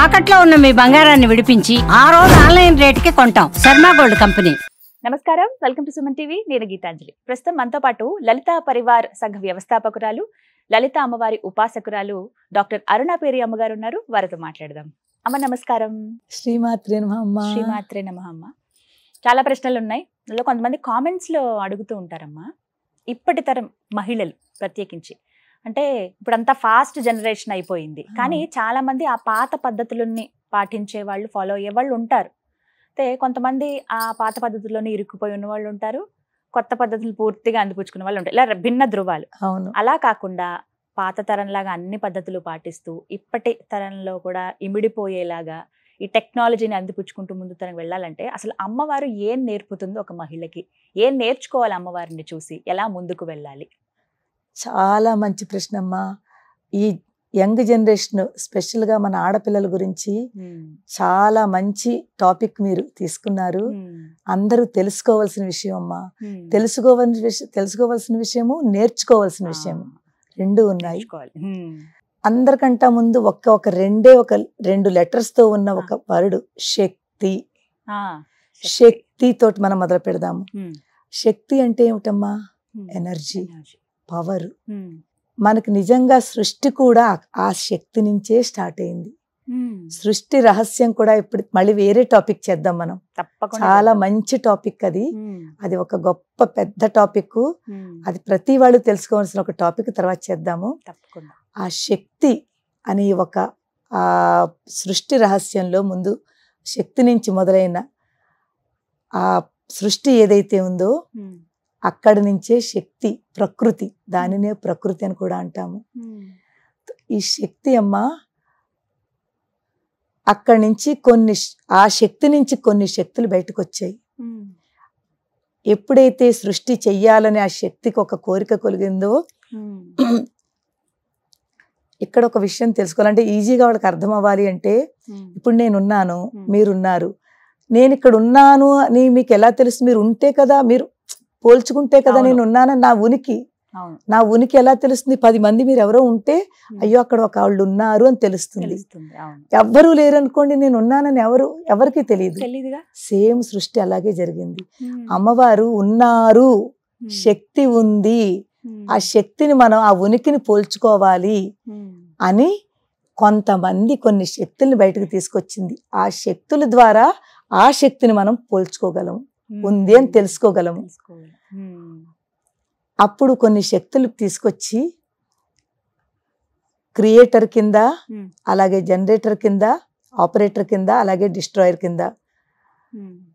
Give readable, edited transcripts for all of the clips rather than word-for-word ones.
తాకట్లో ఉన్న మీ బంగారాన్ని విడిపించి ఆ రోజు ఆన్లైన్ రేటుకి కొంటాం. Sharma gold company. నమస్కారం, వెల్కమ్ టు సుమన్ టీవీ. నేను గీతాంజలి. ప్రస్తుతం మనతో పాటు లలిత పరివార్ సంఘ వ్యవస్థాపకురాలు, లలిత అమ్మవారి ఉపాసకురాలు డాక్టర్ అరుణ పేరి అమ్మగారు ఉన్నారు. వారితో మాట్లాడదాం. అమ్మ నమస్కారం. శ్రీమాత్రే నమః. శ్రీమాత్రే నమః. అమ్మ, చాలా ప్రశ్నలు ఉన్నాయి. అందులో కొంతమంది కామెంట్స్ లో అడుగుతూ ఉంటారమ్మా, ఇప్పటి తరం మహిళలు ప్రత్యేకించి, అంటే ఇప్పుడంతా ఫాస్ట్ జనరేషన్ అయిపోయింది, కానీ చాలా మంది ఆ పాత పద్ధతులని పాటించే వాళ్ళు, ఫాలో అయ్యే వాళ్ళు ఉంటారు. అయితే కొంతమంది ఆ పాత పద్ధతుల్లోనే ఇరుక్కుపోయి ఉన్న వాళ్ళు ఉంటారు, కొత్త పద్ధతులు పూర్తిగా అందిపుచ్చుకున్న వాళ్ళు ఉంటారు. ఇలా భిన్న ధృవాలు. అవును. అలా కాకుండా పాత తరంలాగా అన్ని పద్ధతులు పాటిస్తూ ఇప్పటి తరంలో కూడా ఇమిడిపోయేలాగా ఈ టెక్నాలజీని అందిపుచ్చుకుంటూ ముందు తరం వెళ్ళాలంటే అసలు అమ్మవారు ఏం నేర్పుతుందో ఒక మహిళకి, ఏం నేర్చుకోవాలి అమ్మవారిని చూసి, ఎలా ముందుకు వెళ్ళాలి? చాలా మంచి ప్రశ్న అమ్మా. ఈ యంగ్ జనరేషన్, స్పెషల్గా మన ఆడపిల్లల గురించి చాలా మంచి టాపిక్ మీరు తీసుకున్నారు. అందరూ తెలుసుకోవాల్సిన విషయం అమ్మా. తెలుసుకోవాల్సిన విషయము, నేర్చుకోవాల్సిన విషయము రెండు ఉన్నాయి. అందరికంటే ముందు ఒక రెండు లెటర్స్ తో ఉన్న ఒక వర్డ్ శక్తి. శక్తి తోటి మనం మొదలు పెడదాము. శక్తి అంటే ఏమిటమ్మా? Energy, power. మనకు నిజంగా సృష్టి కూడా ఆ శక్తి నుంచే స్టార్ట్ అయింది. సృష్టి రహస్యం కూడా ఇప్పుడు మళ్ళీ వేరే టాపిక్ చేద్దాం మనం. చాలా మంచి టాపిక్ అది. అది ఒక గొప్ప పెద్ద టాపిక్. అది ప్రతి వాళ్ళు తెలుసుకోవాల్సిన ఒక టాపిక్. తర్వాత చేద్దాము. ఆ శక్తి అనే ఒక ఆ సృష్టి రహస్యంలో ముందు శక్తి నుంచి మొదలైన ఆ సృష్టి ఏదైతే ఉందో అక్కడి నుంచే శక్తి, ప్రకృతి, దానినే ప్రకృతి అని కూడా అంటాము. ఈ శక్తి అమ్మ అక్కడి నుంచి ఆ శక్తి నుంచి కొన్ని శక్తులు బయటకు వచ్చాయి. ఎప్పుడైతే సృష్టి చెయ్యాలని ఆ శక్తికి ఒక కోరిక కలిగిందో, ఇక్కడ ఒక విషయం తెలుసుకోవాలంటే ఈజీగా వాళ్ళకి అర్థం అవ్వాలి అంటే, ఇప్పుడు నేనున్నాను, మీరున్నారు. నేను ఇక్కడ ఉన్నాను అని మీకు ఎలా తెలుసు? మీరు ఉంటే కదా, మీరు పోల్చుకుంటే కదా నేను ఉన్నానని నా ఉనికి ఎలా తెలుస్తుంది? 10 మంది మీరు ఎవరో ఉంటే అయ్యో అక్కడ ఒక వాళ్ళు ఉన్నారు అని తెలుస్తుంది. ఎవ్వరూ లేరు అనుకోండి, నేను ఉన్నానని ఎవరికి తెలియదు. సేమ్ సృష్టి అలాగే జరిగింది. అమ్మవారు ఉన్నారు, శక్తి ఉంది, ఆ శక్తిని మనం, ఆ ఉనికిని పోల్చుకోవాలి అని కొంతమంది కొన్ని శక్తుల్ని బయటకు తీసుకొచ్చింది. ఆ శక్తుల ద్వారా ఆ శక్తిని మనం పోల్చుకోగలం, ఉంది అని తెలుసుకోగలము. అప్పుడు కొన్ని శక్తులు తీసుకొచ్చి క్రియేటర్ కింద, అలాగే జనరేటర్ కింద, ఆపరేటర్ కింద, అలాగే డిస్ట్రాయర్ కింద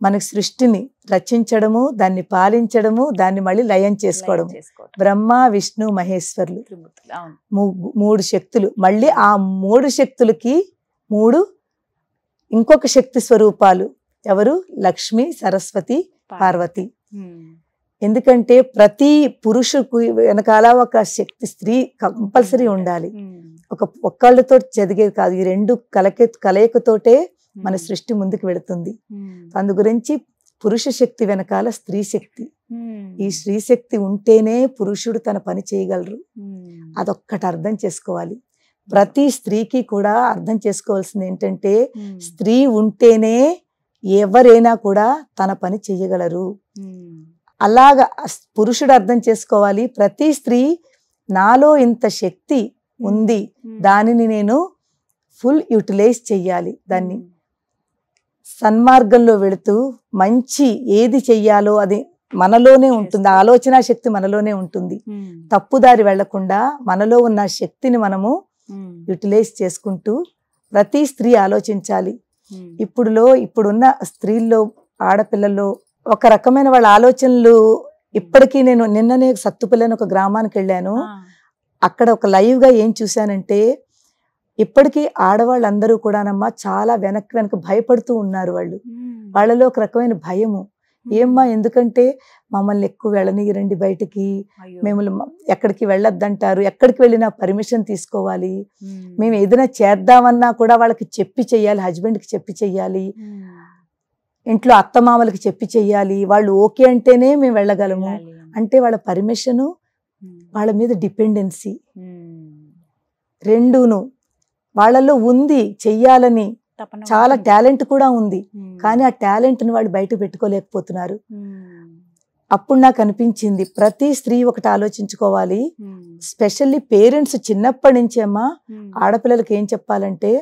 మనకి సృష్టిని రచించడము, దాన్ని పాలించడము, దాన్ని మళ్ళీ లయం చేసుకోవడము. బ్రహ్మ, విష్ణు, మహేశ్వరులు 3 శక్తులు. మళ్ళీ ఆ 3 శక్తులకి 3 ఇంకొక శక్తి స్వరూపాలు. ఎవరు? లక్ష్మి, సరస్వతి, పార్వతి. ఎందుకంటే ప్రతి పురుషుకు వెనకాల ఒక శక్తి, స్త్రీ కంపల్సరీ ఉండాలి. ఒక్కళ్ళతో చదివేది కాదు. ఈ 2 కలయికతోటే మన సృష్టి ముందుకు వెళుతుంది. అందు గురించి పురుష శక్తి వెనకాల స్త్రీ శక్తి. ఈ స్త్రీ శక్తి ఉంటేనే పురుషుడు తన పని చేయగలరు. అదొక్కటి అర్థం చేసుకోవాలి. ప్రతి స్త్రీకి కూడా అర్థం చేసుకోవాల్సింది ఏంటంటే, స్త్రీ ఉంటేనే ఎవరైనా కూడా తన పని చెయ్యగలరు. అలాగా పురుషుడు అర్థం చేసుకోవాలి. ప్రతి స్త్రీ నాలో ఇంత శక్తి ఉంది, దానిని నేను ఫుల్ యూటిలైజ్ చెయ్యాలి. దాన్ని సన్మార్గంలో వెళుతూ మంచి ఏది చెయ్యాలో అది మనలోనే ఉంటుంది. ఆలోచన శక్తి మనలోనే ఉంటుంది. తప్పుదారి వెళ్లకుండా మనలో ఉన్న శక్తిని మనము యూటిలైజ్ చేసుకుంటూ ప్రతి స్త్రీ ఆలోచించాలి. ఇప్పుడున్న స్త్రీల్లో, ఆడపిల్లల్లో ఒక రకమైన వాళ్ళ ఆలోచనలు ఇప్పటికీ, నేను నిన్ననే సత్తుపల్లి ఒక గ్రామానికి వెళ్ళాను. అక్కడ ఒక లైవ్ గా ఏం చూశానంటే, ఇప్పటికీ ఆడవాళ్ళందరూ కూడానమ్మా చాలా వెనక్కి భయపడుతూ ఉన్నారు. వాళ్ళలో ఒక రకమైన భయము. ఏమ్మా, ఎందుకంటే మమ్మల్ని ఎక్కువ వెళ్ళనీయరండి బయటికి, మేము ఎక్కడికి వెళ్ళొద్దంటారు, ఎక్కడికి వెళ్ళినా పర్మిషన్ తీసుకోవాలి, మేము ఏదైనా చేద్దామన్నా కూడా వాళ్ళకి చెప్పి చెయ్యాలి, హస్బెండ్కి చెప్పి చెయ్యాలి, ఇంట్లో అత్తమామలకి చెప్పి చెయ్యాలి, వాళ్ళు ఓకే అంటేనే మేము వెళ్ళగలము. అంటే వాళ్ళ పర్మిషను, వాళ్ళ మీద డిపెండెన్సీ రెండూను. వాళ్ళల్లో ఉంది చెయ్యాలని, తపన చాలా ఉంటుంది. టాలెంట్ కూడా ఉంది. ఉమ్. కానీ ఆ టాలెంట్ని వాళ్ళు బయట పెట్టుకోలేకపోతున్నారు. ఉమ్. అప్పుడు నాకు అనిపించింది ప్రతి స్త్రీ ఒకటి ఆలోచించుకోవాలి. ఉమ్. స్పెషల్లీ పేరెంట్స్ చిన్నప్పటి నుంచి అమ్మా ఉమ్. ఆడపిల్లలకి ఏం చెప్పాలంటే,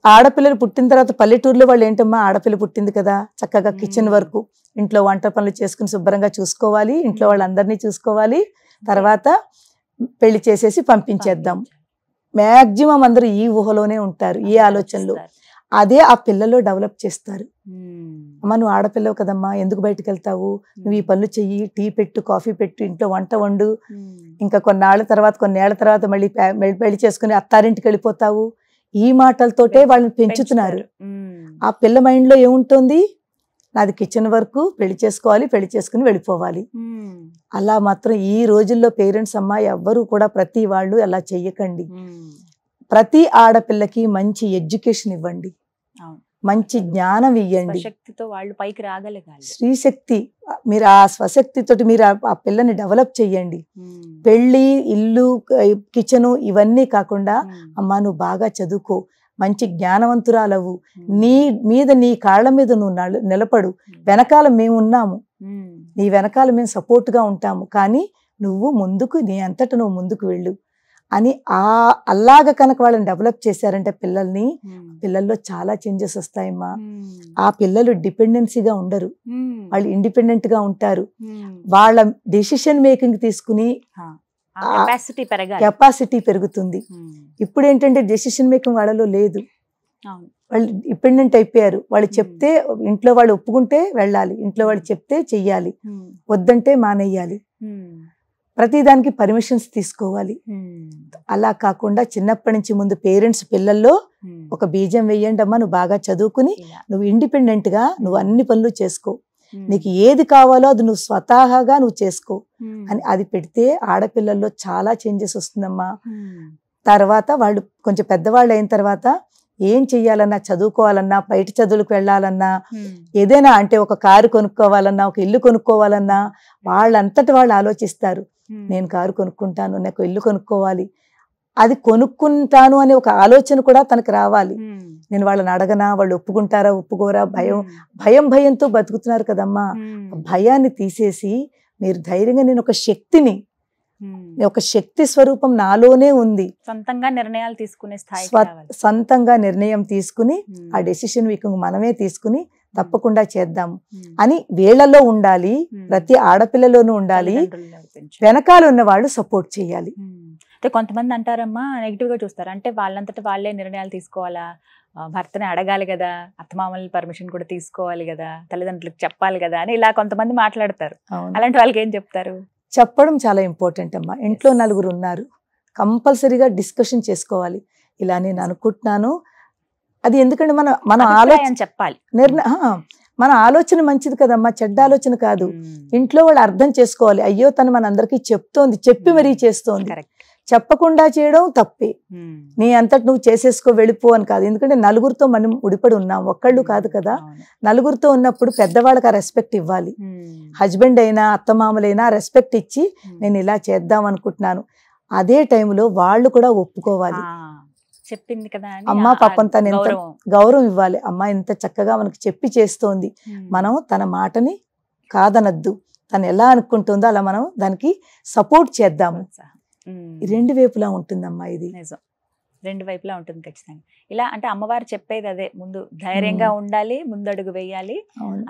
ఆడపిల్లలు పుట్టిన తర్వాత పల్లెటూరులో వాళ్ళు ఏంటమ్మా, ఆడపిల్ల పుట్టింది కదా చక్కగా కిచెన్ వరకు ఇంట్లో వంట పనులు చేసుకుని శుభ్రంగా చూసుకోవాలి, ఇంట్లో వాళ్ళందరినీ చూసుకోవాలి, తర్వాత పెళ్లి చేసేసి పంపించేద్దాం. మ్యాక్సిమం అందరూ ఈ ఊహలోనే ఉంటారు, ఈ ఆలోచనలు. అదే ఆ పిల్లలో డెవలప్ చేస్తారు. అమ్మ నువ్వు ఆడపిల్లవు కదమ్మా, ఎందుకు బయటకు వెళ్తావు, నువ్వు ఈ పనులు చెయ్యి, టీ పెట్టు, కాఫీ పెట్టు, ఇంట్లో వంట వండు, ఇంకా కొన్నేళ్ల తర్వాత మళ్ళీ పెళ్లి చేసుకుని అత్తారింటికి వెళ్ళిపోతావు. ఈ మాటలతోటే వాళ్ళని పెంచుతున్నారు. ఆ పిల్ల మైండ్లో ఏముంటుంది, నాది కిచెన్ వరకు, పెళ్లి చేసుకోవాలి, పెళ్లి చేసుకుని వెళ్ళిపోవాలి. అలా మాత్రం ఈ రోజుల్లో పేరెంట్స్ అమ్మా ఎవ్వరూ కూడా ప్రతి వాళ్ళు అలా చెయ్యకండి. ప్రతి ఆడపిల్లకి మంచి ఎడ్యుకేషన్ ఇవ్వండి, మంచి జ్ఞానం ఇవ్వండి. శక్తితో వాళ్ళు పైకి రాగలగాలి. స్త్రీశక్తి, మీరు ఆ స్వశక్తితోటి మీరు ఆ పిల్లని డెవలప్ చెయ్యండి. పెళ్ళి, ఇల్లు, కిచెను ఇవన్నీ కాకుండా అమ్మా నువ్వు బాగా చదువుకో, మంచి జ్ఞానవంతురాలవు, నీ కాళ్ళ మీద నువ్వు నిలబడు, వెనకాల మేము ఉన్నాము, నీ వెనకాల మేము సపోర్ట్గా ఉంటాము, కానీ నువ్వు ముందుకు, నీ అంతటా నువ్వు ముందుకు వెళ్ళు అని అలాగ కనుక వాళ్ళని డెవలప్ చేశారంటే పిల్లల్లో చాలా చేంజెస్ వస్తాయమ్మా. ఆ పిల్లలు డిపెండెన్సీగా ఉండరు, వాళ్ళు ఇండిపెండెంట్ గా ఉంటారు. వాళ్ళ డెసిషన్ మేకింగ్ తీసుకుని కెపాసిటీ పెరుగుతుంది. ఇప్పుడు ఏంటంటే డెసిషన్ మేకింగ్ వాళ్ళలో లేదు, వాళ్ళు డిపెండెంట్ అయిపోయారు. వాళ్ళు చెప్తే ఇంట్లో వాళ్ళు ఒప్పుకుంటే వెళ్ళాలి, ఇంట్లో వాళ్ళు చెప్తే చెయ్యాలి, వద్దంటే మానేయాలి, ప్రతిదానికి పర్మిషన్స్ తీసుకోవాలి. అలా కాకుండా చిన్నప్పటి నుంచి ముందు పేరెంట్స్ పిల్లల్లో ఒక బీజం వేయండి అమ్మా, నువ్వు బాగా చదువుకుని నువ్వు ఇండిపెండెంట్ గా నువ్వు అన్ని పనులు చేసుకో, నీకు ఏది కావాలో అది నువ్వు స్వతహాగా నువ్వు చేసుకో అని అది పెడితే ఆడపిల్లల్లో చాలా చేంజెస్ వస్తుందమ్మా. తర్వాత వాళ్ళు కొంచెం పెద్దవాళ్ళు అయిన తర్వాత ఏం చెయ్యాలన్నా, చదువుకోవాలన్నా, బయట చదువులకు వెళ్ళాలన్నా, ఏదైనా అంటే ఒక కారు కొనుక్కోవాలన్నా, ఒక ఇల్లు కొనుక్కోవాలన్నా వాళ్ళంతటి వాళ్ళు ఆలోచిస్తారు. నేను కారు కొనుక్కుంటాను, నాకు ఇల్లు కొనుక్కోవాలి, అది కొనుక్కుంటాను అనే ఒక ఆలోచన కూడా తనకు రావాలి. నేను వాళ్ళని అడగనా, వాళ్ళు ఒప్పుకుంటారా ఒప్పుకోరా, భయంతో బతుకుతున్నారు కదమ్మా. భయాన్ని తీసేసి మీరు ధైర్యంగా నేను ఒక శక్తిని, ఒక శక్తి స్వరూపం నాలోనే ఉంది, సొంతంగా నిర్ణయాలు తీసుకునే స్థాయి, సొంతంగా నిర్ణయం తీసుకుని ఆ డెసిషన్ మేకింగ్ మనమే తీసుకుని తప్పకుండా చేద్దాము అని వీళ్ళలో ఉండాలి, ప్రతి ఆడపిల్లలోనూ ఉండాలి. వెనకాల ఉన్న వాళ్ళు సపోర్ట్ చేయాలి. అంటే కొంతమంది అంటారమ్మా, నెగిటివ్ గా చూస్తారు, అంటే వాళ్ళంతటా వాళ్ళే నిర్ణయాలు తీసుకోవాలా, భర్తని అడగాలి కదా, అత్తమామల పర్మిషన్ కూడా తీసుకోవాలి కదా, తల్లిదండ్రులకు చెప్పాలి కదా అని ఇలా కొంతమంది మాట్లాడతారు. అలాంటి వాళ్ళకి ఏం చెప్తారు? చెప్పడం చాలా ఇంపార్టెంట్ అమ్మా. ఇంట్లో నలుగురు ఉన్నారు, కంపల్సరీగా డిస్కషన్ చేసుకోవాలి. ఇలా నేను అనుకుంటున్నాను, అది ఎందుకంటే మన ఆలోచన చెప్పాలి, మన ఆలోచన మంచిది కదమ్మా, చెడ్డ ఆలోచన కాదు. ఇంట్లో వాళ్ళు అర్థం చేసుకోవాలి, అయ్యో తను మనందరికీ చెప్తోంది, చెప్పి మరీ చేస్తోంది. చెప్పకుండా చేయడం తప్పే, నీ అంతటి నువ్వు చేసేసుకో వెళ్ళిపో అని కాదు. ఎందుకంటే నలుగురితో మనం ముడిపడి ఉన్నాం, ఒక్కళ్ళు కాదు కదా. నలుగురితో ఉన్నప్పుడు పెద్దవాళ్ళకి ఆ రెస్పెక్ట్ ఇవ్వాలి. హస్బెండ్ అయినా అత్తమామలైనా రెస్పెక్ట్ ఇచ్చి నేను ఇలా చేద్దాం అనుకుంటున్నాను, అదే టైంలో వాళ్ళు కూడా ఒప్పుకోవాలి. చెప్పింది కదా అమ్మ పాపం తను ఎంత గౌరవం ఇవ్వాలి, అమ్మ ఎంత చక్కగా మనకి చెప్పి చేస్తోంది, మనం తన మాటని కాదనద్దు, తను ఎలా అనుకుంటుందో అలా మనం దానికి సపోర్ట్ చేద్దాము. రెండు వైపులా ఉంటుందమ్మా, ఇది రెండు వైపులా ఉంటుంది ఖచ్చితంగా. ఇలా అంటే అమ్మవారు చెప్పేది అదే, ముందు ధైర్యంగా ఉండాలి, ముందడుగు వేయాలి,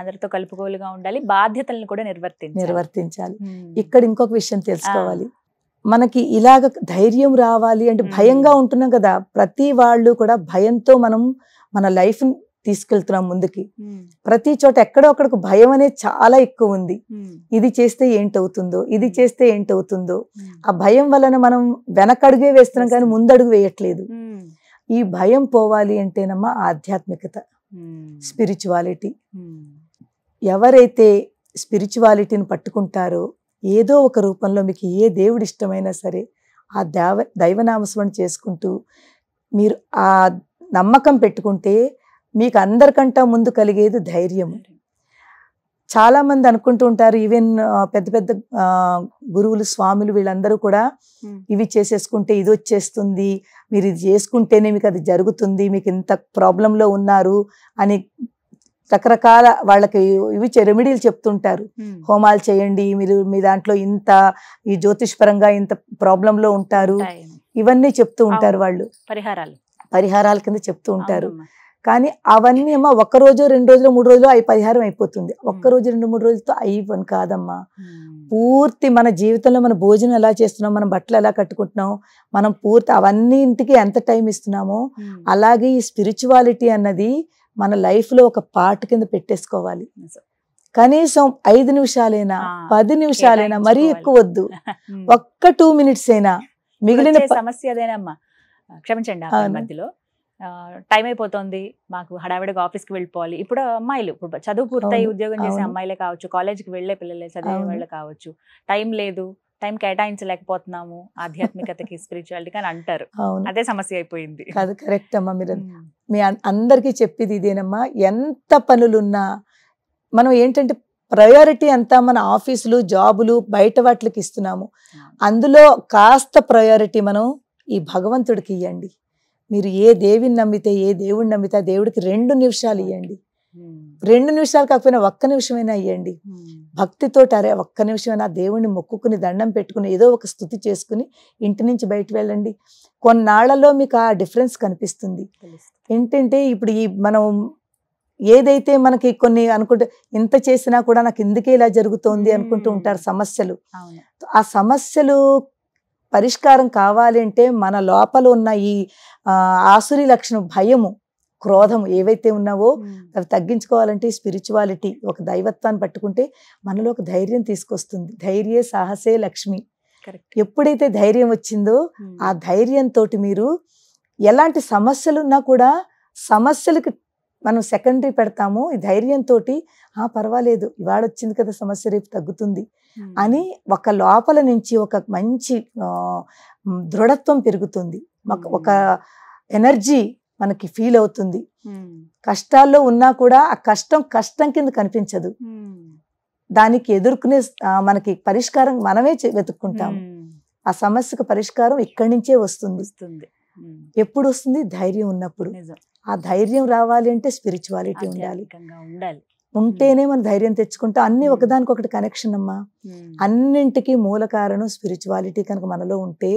అందరితో కలుపుకోలుగా ఉండాలి, బాధ్యతలను కూడా నిర్వర్తించాలి. ఇక్కడ ఇంకొక విషయం తెలుసుకోవాలి, మనకి ఇలాగ ధైర్యం రావాలి అంటే భయంగా ఉంటున్నాం కదా, ప్రతి వాళ్ళు కూడా భయంతో మనం మన లైఫ్ తీసుకెళ్తున్నాం ముందుకి. ప్రతి చోట ఎక్కడో అక్కడికి భయం అనేది చాలా ఎక్కువ ఉంది. ఇది చేస్తే ఏంటవుతుందో, ఇది చేస్తే ఏంటవుతుందో, ఆ భయం వలన మనం వెనకడుగే వేస్తున్నాం కానీ ముందడుగు వేయట్లేదు. ఈ భయం పోవాలి అంటేనమ్మా ఆధ్యాత్మికత, స్పిరిచువాలిటీ. ఎవరైతే స్పిరిచువాలిటీని పట్టుకుంటారో ఏదో ఒక రూపంలో మీకు ఏ దేవుడు ఇష్టమైనా సరే ఆ దైవనామస్మరణ చేసుకుంటూ మీరు ఆ నమ్మకం పెట్టుకుంటే మీకు అందరికంటా ముందు కలిగేది ధైర్యము. చాలా మంది అనుకుంటూ ఉంటారు, ఈవెన్ పెద్ద పెద్ద గురువులు స్వాములు వీళ్ళందరూ కూడా ఇవి చేసేసుకుంటే ఇది వచ్చేస్తుంది, మీరు ఇది చేసుకుంటేనే మీకు అది జరుగుతుంది, మీకు ఇంత ప్రాబ్లంలో ఉన్నారు అని రకరకాల వాళ్ళకి ఇవి రెమెడీలు చెప్తుంటారు. హోమాలు చేయండి, మీరు మీ దాంట్లో ఇంత ఈ జ్యోతిష్పరంగా ఇంత ప్రాబ్లంలో ఉంటారు, ఇవన్నీ చెప్తూ ఉంటారు వాళ్ళు, పరిహారాల కింద చెప్తూ ఉంటారు. కానీ అవన్నీ అమ్మా ఒక్క రోజు 2 రోజులు 3 రోజులు అవి పరిహారం అయిపోతుంది. ఒక్క రోజు 2-3 రోజులతో అయ్యని కాదమ్మా. పూర్తి మన జీవితంలో మన భోజనం ఎలా చేస్తున్నాం, మన బట్టలు ఎలా కట్టుకుంటున్నాం, మనం పూర్తి అవన్నింటికి ఎంత టైం ఇస్తున్నామో అలాగే ఈ స్పిరిచువాలిటీ అన్నది మన లైఫ్ లో ఒక పార్ట్ కింద పెట్టేసుకోవాలి. కనీసం 5 నిమిషాలైనా 10 నిమిషాలైనా, మరీ ఎక్కువ వద్దు, ఒక్క 2 minutes అయినా. మిగిలిన సమస్య అదేనమ్మా, క్షమించండి మధ్యలో టైం అయిపోతుంది, మాకు హడావిడిగా ఆఫీస్కి వెళ్ళిపోవాలి. ఇప్పుడు అమ్మాయిలు ఇప్పుడు చదువు పూర్తయి ఉద్యోగం చేసే అమ్మాయిలే కావచ్చు, కాలేజ్కి వెళ్లే పిల్లలే, చదివే వాళ్ళే కావచ్చు, టైం లేదు, టైం కేటాయించలేకపోతున్నాము ఆధ్యాత్మికతకి స్పిరిచువాలిటీకి అని అంటారు. అదే సమస్య అయిపోయింది. అది కరెక్ట్ అమ్మా. మీరు మీ అందరికీ చెప్పేది ఇదేనమ్మా. ఎంత పనులున్నా మనం ఏంటంటే ప్రయారిటీ అంతా మన ఆఫీసులు జాబులు బయట వాటికి ఇస్తున్నాము. అందులో కాస్త ప్రయారిటీ మనం ఈ భగవంతుడికి ఇవ్వండి. మీరు ఏ దేవిని నమ్మితే ఏ దేవుడిని నమ్మితే ఆ దేవుడికి 2 నిమిషాలు ఇవ్వండి. 2 నిమిషాలు కాకపోయినా 1 నిమిషమైనా ఇవ్వండి. భక్తితో అరే 1 నిమిషమైనా దేవుడిని మొక్కుకుని దండం పెట్టుకుని ఏదో ఒక స్తుతి చేసుకుని ఇంటి నుంచి బయట వెళ్ళండి. కొన్నాళ్లలో మీకు ఆ డిఫరెన్స్ కనిపిస్తుంది. ఏంటంటే ఇప్పుడు ఈ మనం ఏదైతే మనకి కొన్ని అనుకుంటే ఇంత చేసినా కూడా నాకు ఎందుకే ఇలా జరుగుతోంది అనుకుంటూ ఉంటారు సమస్యలు. ఆ సమస్యలు పరిష్కారం కావాలి అంటే మన లోపల ఉన్న ఈ ఆసురి లక్షణం, భయము, క్రోధము ఏవైతే ఉన్నావో అవి తగ్గించుకోవాలంటే స్పిరిచువాలిటీ ఒక దైవత్వాన్ని పట్టుకుంటే మనలో ఒక ధైర్యం తీసుకొస్తుంది. ధైర్యే సాహసే లక్ష్మి. ఎప్పుడైతే ధైర్యం వచ్చిందో ఆ ధైర్యంతో మీరు ఎలాంటి సమస్యలున్నా కూడా సమస్యలకి మనం సెకండరీ పెడతాము. ఈ ధైర్యంతో పర్వాలేదు, ఇవాళ వచ్చింది కదా సమస్య, రేపు తగ్గుతుంది అని ఒక లోపల నుంచి ఒక మంచి దృఢత్వం పెరుగుతుంది. ఒక ఎనర్జీ మనకి ఫీల్ అవుతుంది. కష్టాల్లో ఉన్నా కూడా ఆ కష్టం కింద కనిపించదు. దానికి ఎదుర్కొనే మనకి పరిష్కారం మనమే వెతుక్కుంటాము. ఆ సమస్యకు పరిష్కారం ఇక్కడి నుంచే వస్తుంది. ఎప్పుడు వస్తుంది? ధైర్యం ఉన్నప్పుడు. ఆ ధైర్యం రావాలి అంటే స్పిరిచువాలిటీ ఉండాలి. ఉంటేనే మనం ధైర్యం తెచ్చుకుంటాం. అన్ని ఒకదానికొకటి కనెక్షన్ అమ్మా. అన్నింటికి మూల కారణం స్పిరిచువాలిటీ కనుక మనలో ఉంటే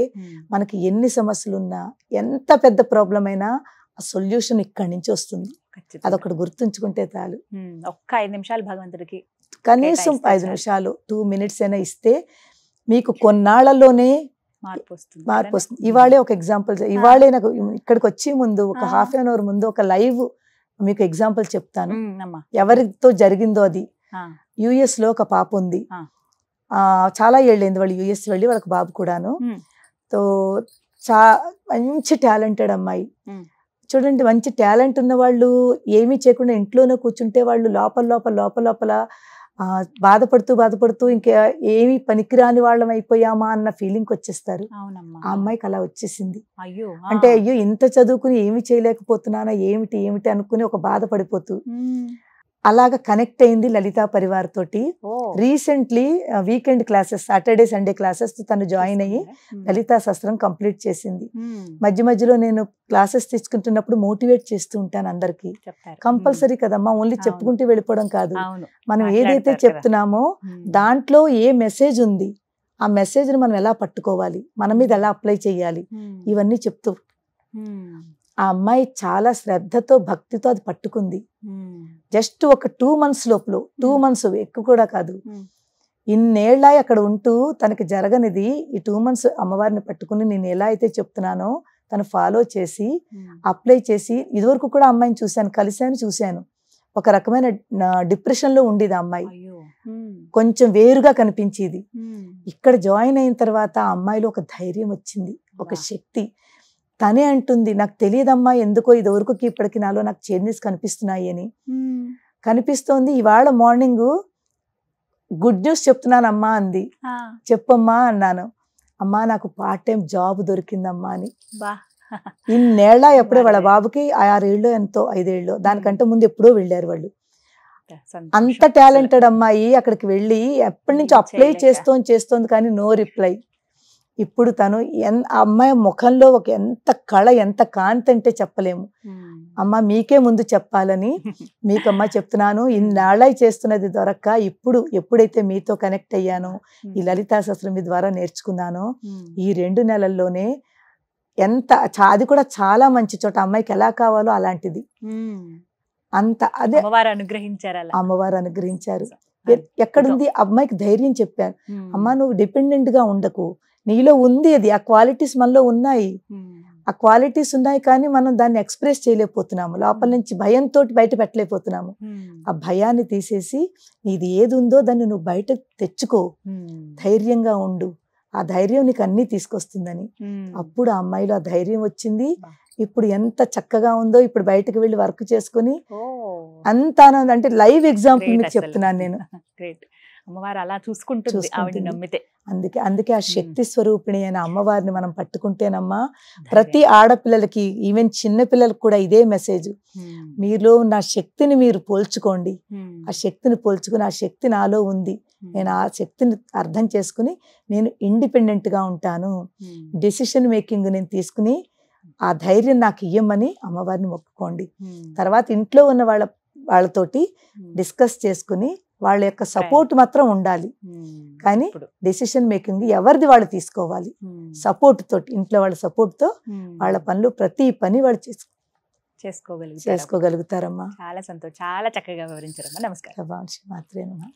మనకి ఎన్ని సమస్యలు ఉన్నా, ఎంత పెద్ద ప్రాబ్లం అయినా ఆ సొల్యూషన్ ఇక్కడి నుంచి వస్తుంది. అదొకటి గుర్తుంచుకుంటే చాలు. ఒక్క 5 నిమిషాలు భగవంతుడికి, కనీసం 5 నిమిషాలు 2 minutes అయినా ఇస్తే మీకు కొన్నాళ్లలోనే మార్పు వస్తుంది. ఇవాళే ఒక ఎగ్జాంపుల్, ఇవాళే నాకు ఇక్కడికి వచ్చే ముందు ఒక ½ an hour ముందు ఒక లైవ్ మీకు ఎగ్జాంపుల్ చెప్తాను. ఎవరితో జరిగిందో అది. US లో ఒక పాప ఉంది. చాలా ఏళ్ళైంది వాళ్ళు US వెళ్ళి, వాళ్ళకి బాబు కూడాను. తో మంచి టాలెంటెడ్ అమ్మాయి. చూడండి, మంచి టాలెంట్ ఉన్న వాళ్ళు ఏమీ చేయకుండా ఇంట్లోనే కూర్చుంటే వాళ్ళు లోపల బాధపడుతూ ఇంకా ఏమి పనికిరాని వాళ్ళం అయిపోయామా అన్న ఫీలింగ్ వచ్చేస్తారు. ఆ అమ్మాయికి అలా వచ్చేసింది. అంటే అయ్యో ఇంత చదువుకుని ఏమి చేయలేకపోతున్నానా, ఏమిటి అనుకుని ఒక బాధపడిపోతూ అలాగా కనెక్ట్ అయింది లలితా పరివార్ తోటి. Recently weekend classes, Saturday Sunday classes తను జాయిన్ అయ్యి లలితా శాస్త్రం కంప్లీట్ చేసింది. మధ్యలో నేను క్లాసెస్ తీసుకుంటున్నప్పుడు మోటివేట్ చేస్తూ ఉంటాను అందరికి. కంపల్సరీ కదమ్మా, ఓన్లీ చెప్పుకుంటూ వెళ్ళిపోవడం కాదు. మనం ఏదైతే చెప్తున్నామో దాంట్లో ఏ మెసేజ్ ఉంది, ఆ మెసేజ్ ని మనం ఎలా పట్టుకోవాలి, మన మీద ఎలా అప్లై చేయాలి, ఇవన్నీ చెప్తూ ఆ అమ్మాయి చాలా శ్రద్ధతో భక్తితో అది పట్టుకుంది. జస్ట్ ఒక 2 months లోపల, 2 months ఎక్కువ కూడా కాదు, ఇన్నేళ్ళ అక్కడ ఉంటూ తనకి జరగనిది ఈ 2 months అమ్మవారిని పట్టుకుని నేను ఎలా అయితే చెప్తున్నానో తను ఫాలో చేసి అప్లై చేసి, ఇదివరకు కూడా అమ్మాయిని చూశాను. ఒక రకమైన డిప్రెషన్ లో ఉండేది ఆ అమ్మాయి, కొంచెం వేరుగా కనిపించేది. ఇక్కడ జాయిన్ అయిన తర్వాత ఆ అమ్మాయిలో ఒక ధైర్యం వచ్చింది, ఒక శక్తి. తనే అంటుంది, నాకు తెలియదమ్మా ఎందుకో ఇదివరకు ఇప్పటికి నాలో నాకు చేంజెస్ కనిపిస్తున్నాయి అని. కనిపిస్తోంది. ఇవాళ మార్నింగ్ గుడ్ న్యూస్ చెప్తున్నానమ్మా అంది. చెప్పమ్మా అన్నాను. అమ్మా నాకు పార్ట్ టైం జాబ్ దొరికిందమ్మా అని. ఇన్నేళ్ళ ఎప్పుడో వాళ్ళ బాబుకి 6 ఏళ్ళు ఎంతో 5 ఏళ్ళు, దానికంటే ముందు ఎప్పుడో వెళ్ళారు వాళ్ళు. అంత టాలెంటెడ్ అమ్మాయి అక్కడికి వెళ్ళి ఎప్పటి నుంచి అప్లై చేస్తోంది కానీ నో రిప్లై. ఇప్పుడు తను ఆ అమ్మాయి ముఖంలో ఒక ఎంత కళ, ఎంత కాంతి అంటే చెప్పలేము. అమ్మ మీకే ముందు చెప్పాలని మీకమ్మ చెప్తున్నాను. ఇన్నాళ్ళై చేస్తున్నది దొరక్క ఇప్పుడు ఎప్పుడైతే మీతో కనెక్ట్ అయ్యానో, ఈ లలితా సహస్రం మీ ద్వారా నేర్చుకున్నానో, ఈ 2 నెలల్లోనే ఎంత అది కూడా చాలా మంచి చోట, అమ్మాయికి ఎలా కావాలో అలాంటిది. అంత అదే అమ్మవారు అనుగ్రహించారు. ఎక్కడుంది అమ్మాయికి ధైర్యం చెప్పాను. అమ్మ నువ్వు డిపెండెంట్ గా ఉండకు, నీలో ఉంది అది, ఆ క్వాలిటీస్ మనలో ఉన్నాయి. ఆ క్వాలిటీస్ ఉన్నాయి కానీ మనం దాన్ని ఎక్స్ప్రెస్ చేయలేకపోతున్నాము. లోపల నుంచి భయంతో బయట పెట్టలేకపోతున్నాము. ఆ భయాన్ని తీసేసి నీది ఏది ఉందో దాన్ని నువ్వు బయట తెచ్చుకో, ధైర్యంగా ఉండు, ఆ ధైర్యం నీకు అన్ని తీసుకొస్తుందని. అప్పుడు ఆ అమ్మాయిలో ఆ ధైర్యం వచ్చింది. ఇప్పుడు ఎంత చక్కగా ఉందో, ఇప్పుడు బయటకు వెళ్ళి వర్క్ చేసుకుని అంత ఆనందం. అంటే లైవ్ ఎగ్జాంపుల్ మీకు చెప్తున్నాను నేను. అమ్మవారు అలా చూసుకుంటుంది. అందుకే ఆ శక్తి స్వరూపిణి అయిన అమ్మవారిని మనం పట్టుకుంటేనమ్మా, ప్రతి ఆడపిల్లలకి, ఈవెన్ చిన్న పిల్లలకు కూడా ఇదే మెసేజ్. మీలో ఉన్న శక్తిని మీరు పోల్చుకోండి. ఆ శక్తిని పోల్చుకుని, ఆ శక్తి నాలో ఉంది, నేను ఆ శక్తిని అర్థం చేసుకుని నేను ఇండిపెండెంట్ గా ఉంటాను, డెసిషన్ మేకింగ్ నేను తీసుకుని ఆ ధైర్యం నాకు ఇయ్యమని అమ్మవారిని మొక్కుకోండి. తర్వాత ఇంట్లో ఉన్న వాళ్ళతోటి డిస్కస్ చేసుకుని వాళ్ళ యొక్క సపోర్ట్ మాత్రం ఉండాలి. కానీ డెసిషన్ మేకింగ్ ఎవరిది వాళ్ళు తీసుకోవాలి. సపోర్ట్ తోటి, ఇంట్లో వాళ్ళ సపోర్ట్ తో వాళ్ళ పనులు, ప్రతి పని వాళ్ళు చేసుకోగలుగుతారమ్మా. చాలా సంతోషం, చాలా చక్కగా వివరించారమ్మా. నమస్కారం. మాత్రమే.